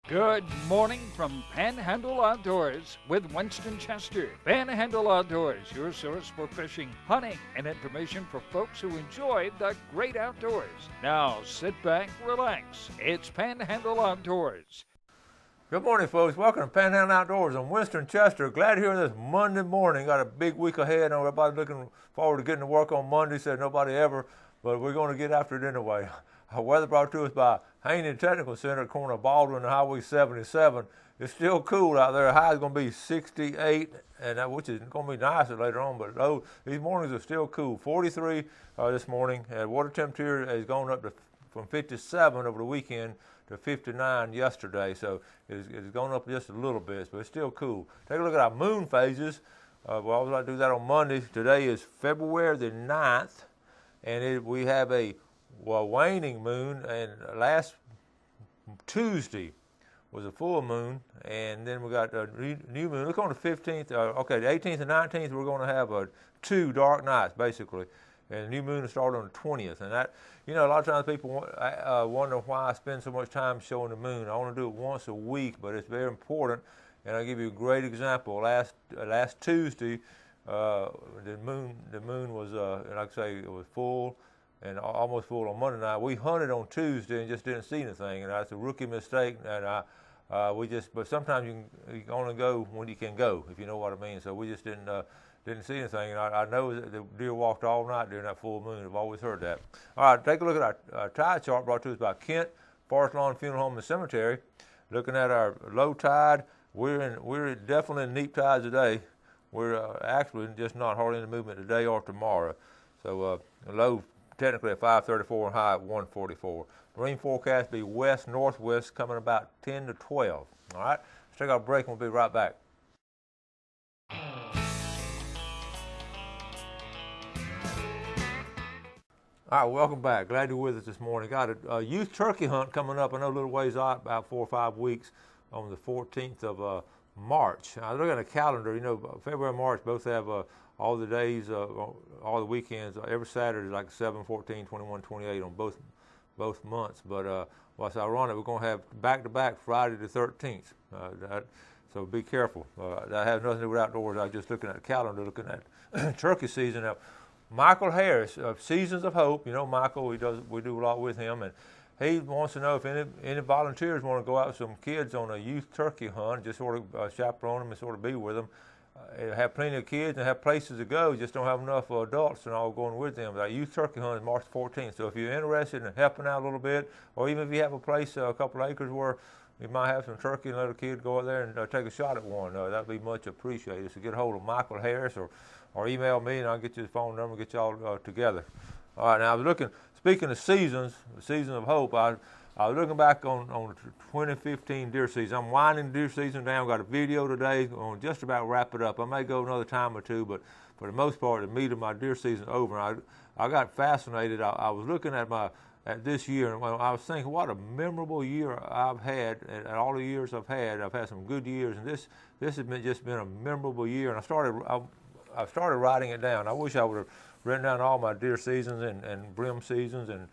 Good morning from Panhandle Outdoors with Winston Chester. Panhandle Outdoors, your source for fishing, hunting, and information for folks who enjoy the great outdoors. Now sit back, relax. It's Panhandle Outdoors. Good morning, folks. Welcome to Panhandle Outdoors. I'm Winston Chester. Glad to hear this Monday morning. Got a big week ahead. Everybody looking forward to getting to work on Monday. Said nobody ever, but we're going to get after it anyway. Our weather brought to us by Haney Technical Center at corner of Baldwin and Highway 77. It's still cool out there. The high is going to be 68, which is going to be nicer later on, but these mornings are still cool. 43 this morning. Water temperature has gone up from 57 over the weekend to 59 yesterday, so it's gone up just a little bit, but it's still cool. Take a look at our moon phases. We always like to do that on Monday. Today is February the 9th, and we have a waning moon, and last Tuesday was a full moon, and then we got a new moon. Look on the 15th, the 18th and 19th, we're going to have two dark nights, basically. And the new moon will start on the 20th. And that, a lot of times people wonder why I spend so much time showing the moon. I want to do it once a week, but it's very important. And I'll give you a great example. Last Tuesday, the moon was, like I say, it was full and almost full on Monday night. We hunted on Tuesday and just didn't see anything, and that's a rookie mistake. And but sometimes you can only go when you can go, if you know what I mean. So we just didn't see anything, and I know that the deer walked all night during that full moon. I've always heard that. All right, take a look at our tide chart brought to us by Kent Forest Lawn Funeral Home and Cemetery. Looking at our low tide, we're definitely in neap tide today. We're actually just not hardly any movement today or tomorrow. So low technically at 534 and high at 144. Marine forecast be west northwest coming about 10 to 12. All right, let's take our break and we'll be right back. All right, welcome back. Glad you're with us this morning. Got a youth turkey hunt coming up. I know a little ways out, about 4 or 5 weeks, on the 14th of March. I look at a calendar. February and March both have all the days, all the weekends. Every Saturday is like 7, 14, 21, 28 on both months. But what's ironic, we're going to have back-to-back Friday the 13th. So be careful. That has nothing to do with outdoors. I was just looking at the calendar, looking at turkey season. Now, Michael Harris of Seasons of Hope, Michael, we do a lot with him, and he wants to know if any volunteers want to go out with some kids on a youth turkey hunt, just sort of chaperone them and sort of be with them. Have plenty of kids and have places to go, just don't have enough adults and all going with them. Our youth turkey hunt is March 14th, so if you're interested in helping out a little bit, or even if you have a place, a couple of acres where you might have some turkey and let a kid go out there and take a shot at one, that'd be much appreciated. So get a hold of Michael Harris or email me and I'll get you his phone number, get y'all together. All right, now I was speaking of seasons, the season of hope, I was looking back on 2015 deer season. I'm winding deer season down. Got a video today on just about wrap it up. I may go another time or two, but for the most part, the meat of my deer season over. I got fascinated. I was looking at this year, and I was thinking what a memorable year I've had, and all the years I've had some good years, and this has just been a memorable year. And I started writing it down. I wish I would have written down all my deer seasons and brim seasons and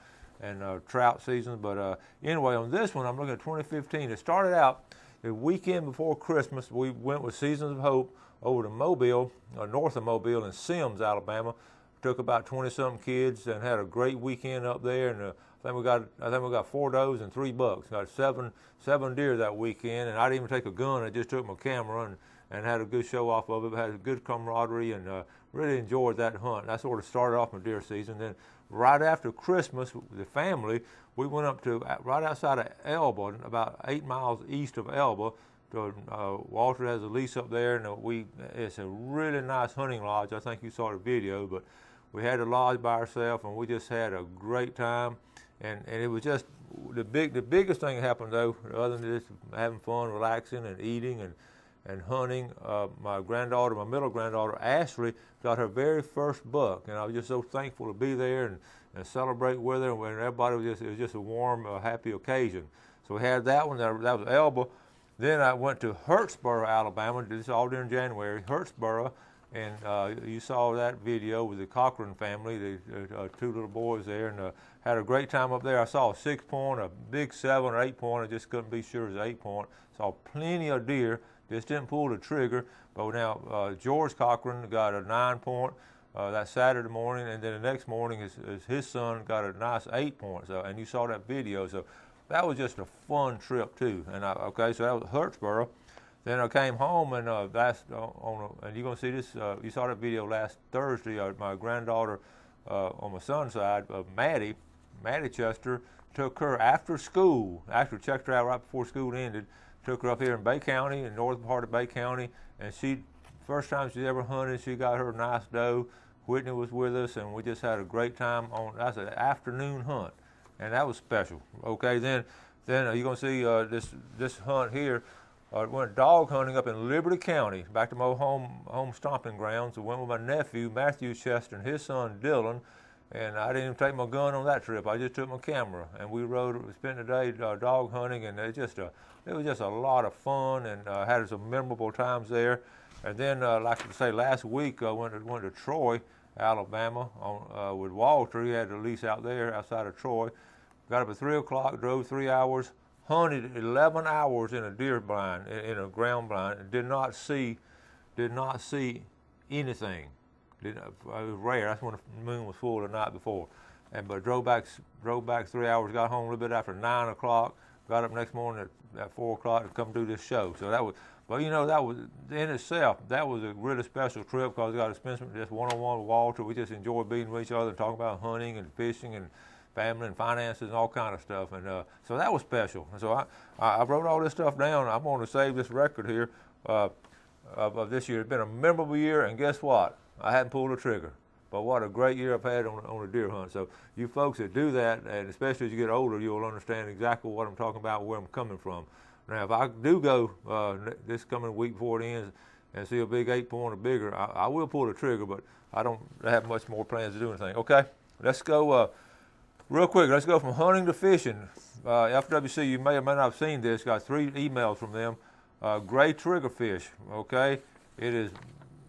trout seasons. But anyway, on this one, I'm looking at 2015. It started out the weekend before Christmas. We went with Seasons of Hope over to Mobile, north of Mobile in Sims, Alabama. Took about 20-something kids and had a great weekend up there. And I think we got 4 does and 3 bucks. Got seven deer that weekend, and I didn't even take a gun. I just took my camera and had a good show off of it. Had a good camaraderie and really enjoyed that hunt. That sort of started off my deer season. Then right after Christmas, the family, we went up to right outside of Elba, about 8 miles east of Elba. Walter has a lease up there, and it's a really nice hunting lodge. I think you saw the video, but we had a lodge by ourselves, and we just had a great time. And it was just the biggest thing that happened, though, other than just having fun, relaxing, and eating and hunting. My middle granddaughter, Ashley, got her very first buck, and I was just so thankful to be there and celebrate with her. And everybody it was just a warm, happy occasion. So we had that one. That was Elba. Then I went to Hurtsboro, Alabama. This is all during January. Hurtsboro, And you saw that video with the Cochran family, the 2 little boys there, and had a great time up there. I saw a 6-point, a big 7 or 8-point. I just couldn't be sure it was 8-point. Saw plenty of deer. Just didn't pull the trigger. But now George Cochran got a 9-point that Saturday morning, and then the next morning his son got a nice 8-point. So, and you saw that video. So that was just a fun trip too. And okay, so that was Hurtsboro. Then I came home and and you're gonna see this. You saw that video last Thursday. My granddaughter on my son's side, Maddie Chester, took her after school. After checked her out right before school ended. Took her up here in Bay County, in the northern part of Bay County, and first time she's ever hunted. She got her nice doe. Whitney was with us, and we just had a great time that's an afternoon hunt, and that was special. Okay, then you're gonna see this hunt here. Went dog hunting up in Liberty County, back to my home stomping grounds. I went with my nephew, Matthew Chester, and his son, Dylan. And I didn't even take my gun on that trip. I just took my camera. And we spent the day dog hunting, and it was just a lot of fun, and had some memorable times there. And then, like I say, last week I went to Troy, Alabama, with Walter. He had a lease out there outside of Troy. Got up at 3 o'clock, drove 3 hours, hunted 11 hours in a deer blind, in a ground blind, and did not see anything. It was rare. That's when the moon was full the night before. But drove back 3 hours, got home a little bit after 9 o'clock, got up next morning at 4 o'clock to come do this show. So that was, but that was in itself, that was a really special trip because I got to spend some just one-on-one with Walter. We just enjoyed being with each other and talking about hunting and fishing and family and finances and all kind of stuff. And so that was special. And so I wrote all this stuff down. I'm going to save this record here of this year. It's been a memorable year, and guess what? I hadn't pulled a trigger. But what a great year I've had on a deer hunt. So you folks that do that, and especially as you get older, you'll understand exactly what I'm talking about, where I'm coming from. Now, if I do go this coming week before it ends and see a big 8-point or bigger, I will pull the trigger, but I don't have much more plans to do anything. Okay, let's go real quick. Let's go from hunting to fishing. FWC, you may or may not have seen this. Got 3 emails from them. Gray triggerfish, okay?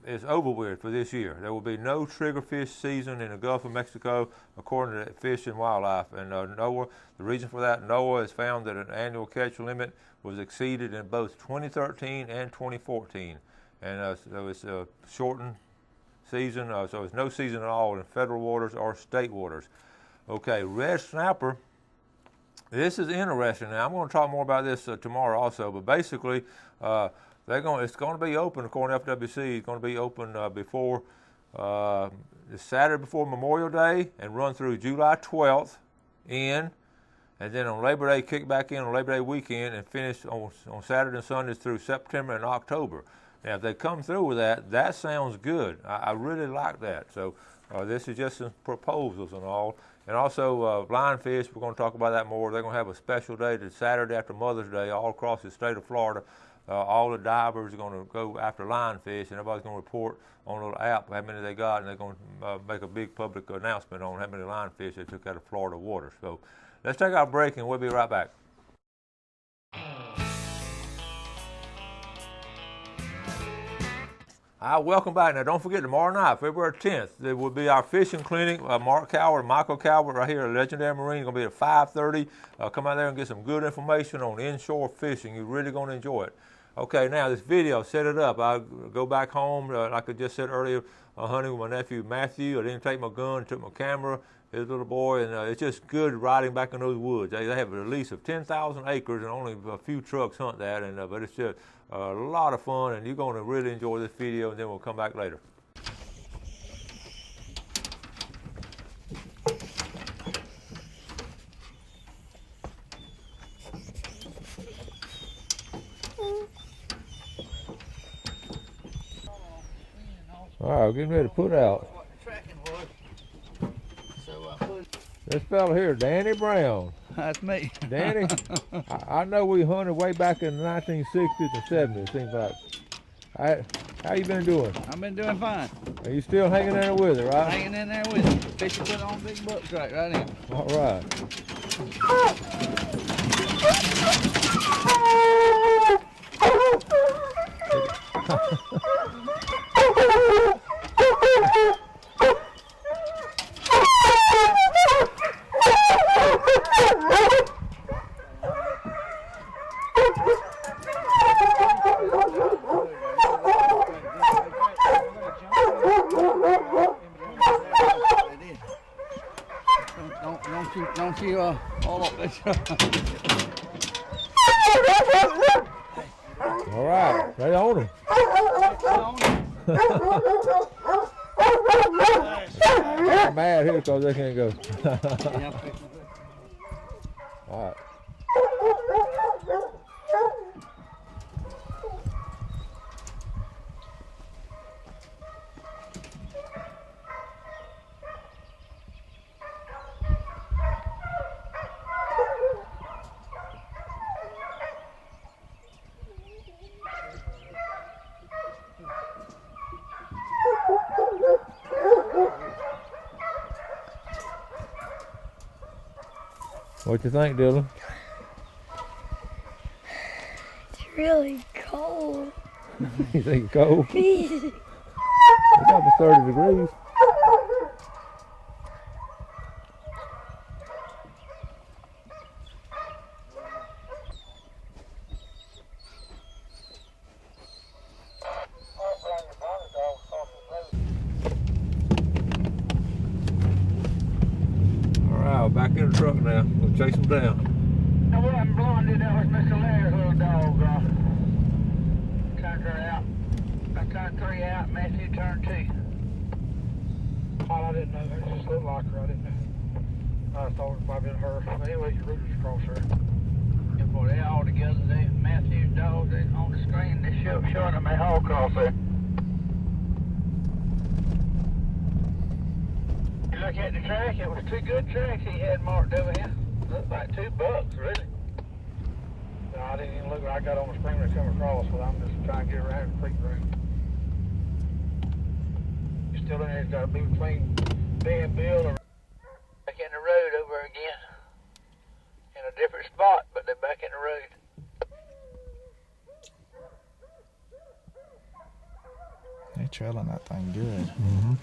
It's over with for this year. There will be no triggerfish season in the Gulf of Mexico, according to Fish and Wildlife. And NOAA, the reason for that, NOAA has found that an annual catch limit was exceeded in both 2013 and 2014. And so it's a shortened season, so it's no season at all in federal waters or state waters. Okay, red snapper. This is interesting. Now, I'm going to talk more about this tomorrow also, but basically, it's going to be open, according to FWC. It's going to be open before the Saturday before Memorial Day and run through July 12th and then on Labor Day kick back in on Labor Day weekend and finish on Saturday and Sundays through September and October. Now, if they come through with that sounds good. I really like that. So this is just some proposals and all. And also lionfish, we're going to talk about that more. They're going to have a special day the Saturday after Mother's Day all across the state of Florida. All the divers are going to go after lionfish, and everybody's going to report on a little app how many they got, and they're going to make a big public announcement on how many lionfish they took out of Florida waters. So let's take our break, and we'll be right back. Welcome back. Now, don't forget, tomorrow night, February 10th, there will be our fishing clinic. Mark Coward and Michael Coward right here at Legendary Marine. Going to be at 5:30. Come out there and get some good information on inshore fishing. You're really going to enjoy it. Okay, now this video, set it up. I go back home, like I just said earlier, hunting with my nephew Matthew. I didn't take my gun, took my camera, his little boy, and it's just good riding back in those woods. They have a lease of 10,000 acres, and only a few trucks hunt that, but it's just a lot of fun, and you're going to really enjoy this video, and then we'll come back later. All right, getting ready to put out. This fella here, Danny Brown. That's me. Danny, I know we hunted way back in the 1960s and 70s, it seems like. How you been doing? I've been doing fine. Are you still hanging in there with it, right? Hanging in there with it. Fishing put on big bucks right now. All right. you all up there. All right, right on them. I'm mad here because they can't go. All right. What you think, Dylan? It's really cold. You think it's cold? Freezing. It's up to 30 degrees. All right, back in the truck now. We'll chase them down. I wasn't blinded, that was Mr. Larry's little dog. Turned her out. I turned 3 out, Matthew turned 2. Oh, I didn't know. It just looked like her. I didn't know. I thought it might have been her. But anyway, your rooters across her. Yeah, boy, they all together. They, Matthew's dogs, they on the screen. They showing them they all across there. You look at the track, it was 2 good tracks he had marked over here. Looked like 2 bucks, really. No, I didn't even look when I got on the screen when I come across, but I'm just trying to get around the creek room. You're still in there, it's got to be between me and Bill or back in the road over again. In a different spot, but they're back in the road. They're trailing that thing good. Mm-hmm.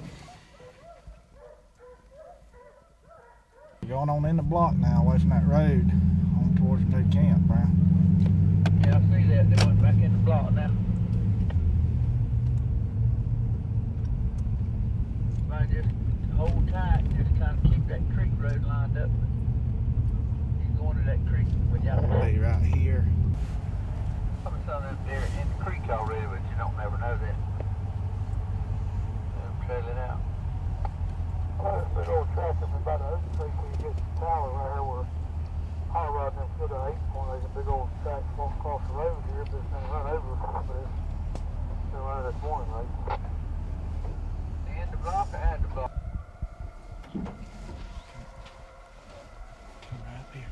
Going on in the block now, away from that road, on towards the new camp, bro. Yeah, I see that. They went back in the block now. I just hold tight, just trying to keep that creek road lined up. He's going to that creek without Be right here. Probably some of them there in the creek already, but you don't never know that. They're trailing out. Well, there's a big old track up about the other place where you get the tower right here where high rod and go to 8 point. There's a big old track walk across the road here, but it's been run over. But it's been running this morning, right? The end of the block or out the block? Come right up here.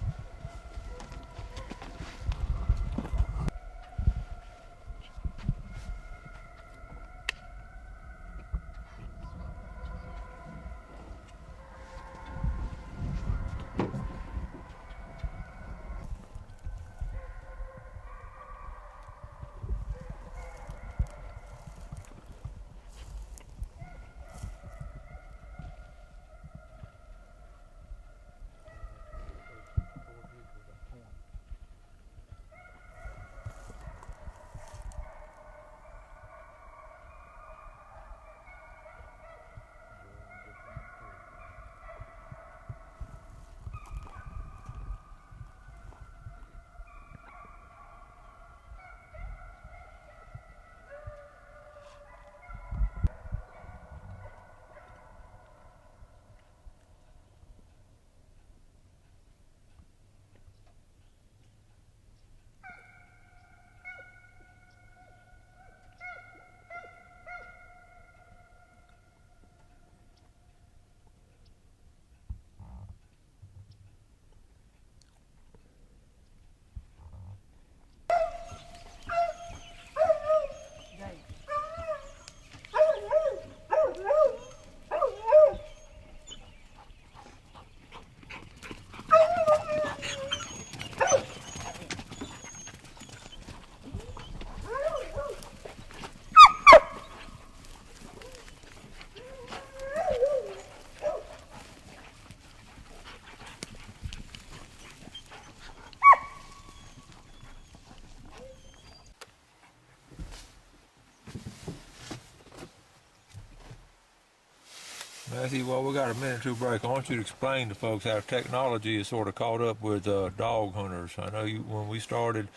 Matthew, well, we got a minute or two break. I want you to explain to folks how technology is sort of caught up with dog hunters. I know when we started,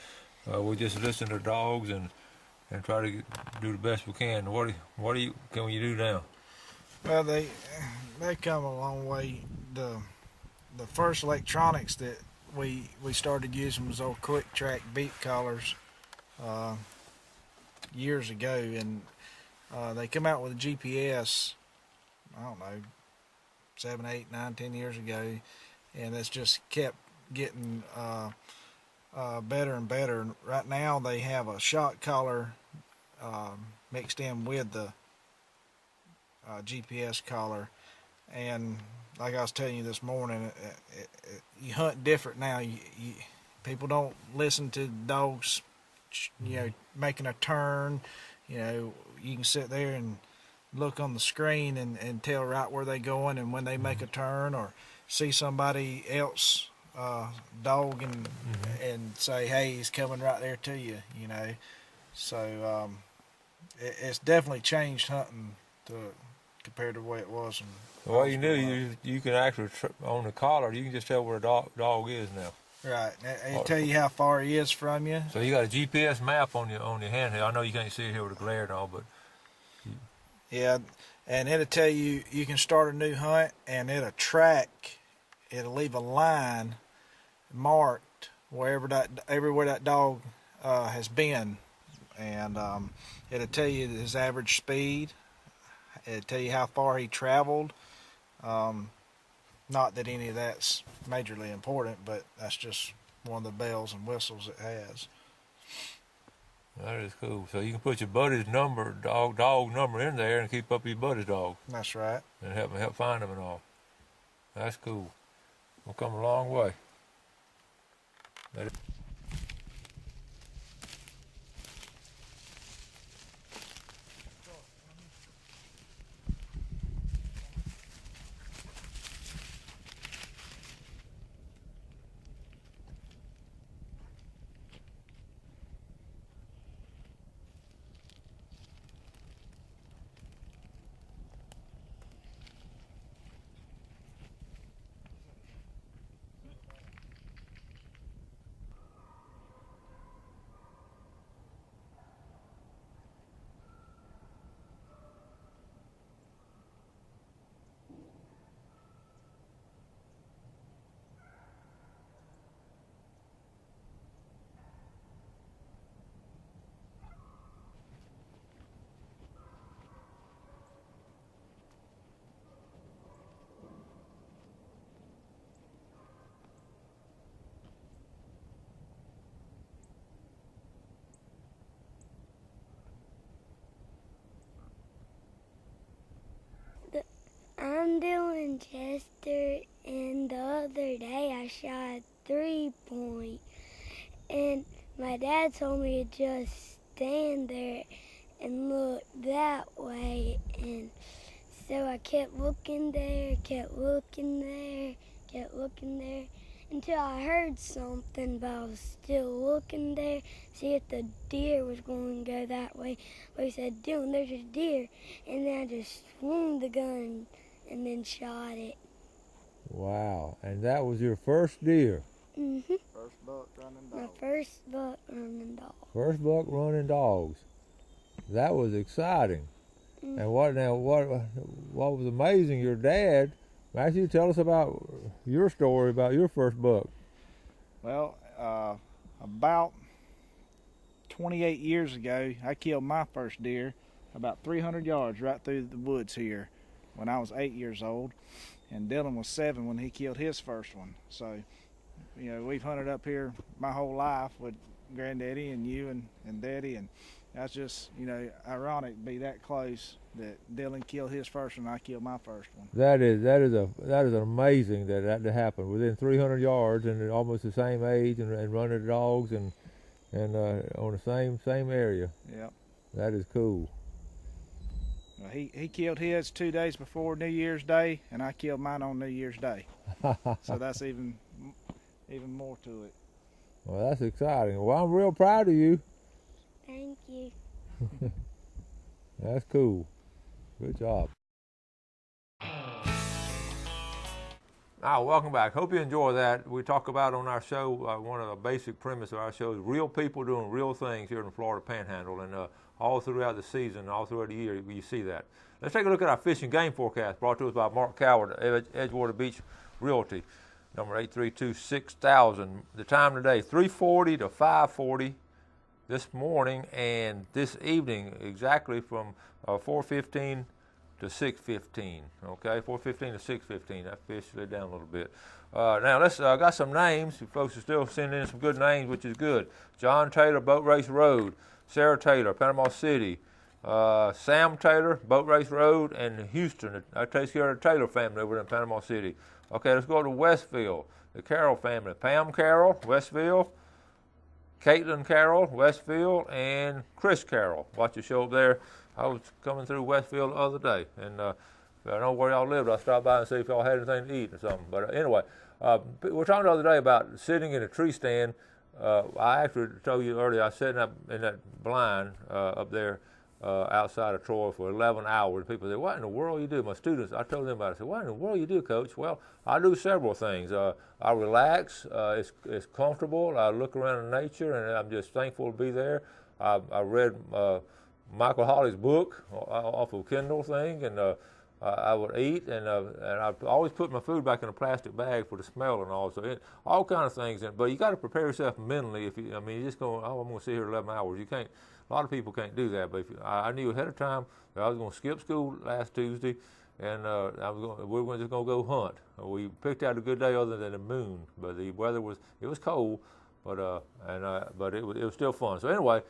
we just listened to dogs and try to do the best we can. What can you do now? Well, they come a long way. The first electronics that we started using was old quick track beat collars years ago, and they come out with a GPS, I don't know, 7, 8, 9, 10 years ago, and it's just kept getting better and better. And right now they have a shot collar mixed in with the GPS collar, and like I was telling you this morning, you hunt different now. People don't listen to dogs, making a turn. You can sit there and look on the screen and tell right where they're going and when they make a turn, or see somebody else dog and say, hey, he's coming right there to you. So it's definitely changed hunting compared to the way it was. Well, you knew you can actually on the collar. You can just tell where a dog is now. Right, it'll tell you how far he is from you. So you got a GPS map on your handheld. I know you can't see it here with the glare and all, but yeah, and it'll tell you can start a new hunt, and it'll leave a line marked everywhere that dog has been, and it'll tell you his average speed. It'll tell you how far he traveled. Not that any of that's majorly important, but that's just one of the bells and whistles it has. That is cool. So you can put your buddy's number, dog number in there, and keep up your buddy's dog. That's right. And help find them and all. That's cool. We've come a long way. I'm doing Chester, and the other day I shot a 3-point, and my dad told me to just stand there and look that way, and so I kept looking there, until I heard something, but I was still looking there, see if the deer was going to go that way. But he said, Dylan, there's a deer, and then I just swung the gun and then shot it. Wow, and that was your first deer? Mm-hmm. First buck running dog. My first buck running dog. First buck running dogs. That was exciting. Mm-hmm. And what was amazing, your dad, Matthew, tell us about your story about your first buck. Well, about 28 years ago, I killed my first deer about 300 yards right through the woods here when I was 8 years old, and Dylan was 7 when he killed his first one. So, we've hunted up here my whole life with Granddaddy and you and Daddy, and that's just, ironic to be that close that Dylan killed his first one and I killed my first one. That is amazing that happened within 300 yards and almost the same age and running dogs and on the same area. Yep. That is cool. Well, he killed his 2 days before New Year's Day, and I killed mine on New Year's Day. So that's even more to it. Well, that's exciting. Well, I'm real proud of you. Thank you. That's cool. Good job. Welcome back. Hope you enjoy that. We talk about on our show, one of the basic premise of our show is real people doing real things here in the Florida Panhandle, and all throughout the season, all throughout the year, you see that. Let's take a look at our fish and game forecast brought to us by Mark Coward, Edgewater Beach Realty, number 832-6000. The time today, 3:40 to 5:40 this morning, and this evening exactly from 4:15 to 6:15. Okay, 4:15 to 6:15. That fish slid down a little bit. Now let's. Got some names. You folks are still sending in some good names, which is good. John Taylor, Boat Race Road. Sarah Taylor, Panama City. Sam Taylor, Boat Race Road, and Houston. That takes care of the Taylor family over in Panama City. Okay, let's go to Westville. The Carroll family. Pam Carroll, Westville. Caitlin Carroll, Westville, and Chris Carroll. Watch the show up there. I was coming through Westville the other day, and I don't know where y'all lived. I stopped by and see if y'all had anything to eat or something. But anyway, we were talking the other day about sitting in a tree stand. I actually told you earlier, I was sitting up in that blind up there outside of Troy for 11 hours. People say, what in the world you do? My students, I told them about it. I said, what in the world you do, Coach? Well, I do several things. I relax. It's comfortable. I look around in nature, and I'm just thankful to be there. I read Michael Holly's book off of Kindle thing, and I would eat, and I always put my food back in a plastic bag for the smell and all. So all kind of things. But you got to prepare yourself mentally. You just go, I'm going to sit here 11 hours. You can't. A lot of people can't do that. But I knew ahead of time that I was going to skip school last Tuesday, and we were just going to go hunt. We picked out a good day other than the moon, but the weather was cold. But it was still fun. So anyway,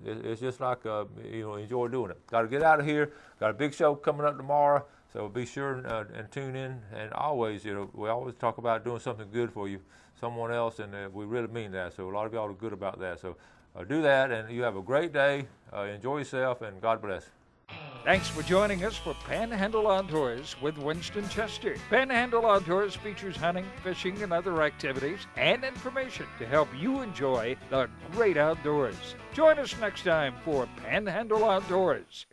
it's just like enjoy doing it. Got to get out of here. Got a big show coming up tomorrow. So be sure and tune in. And always, we always talk about doing something good for you, someone else, and we really mean that. So a lot of y'all are good about that. So do that, and you have a great day. Enjoy yourself, and God bless. Thanks for joining us for Panhandle Outdoors with Winston Chester. Panhandle Outdoors features hunting, fishing, and other activities and information to help you enjoy the great outdoors. Join us next time for Panhandle Outdoors.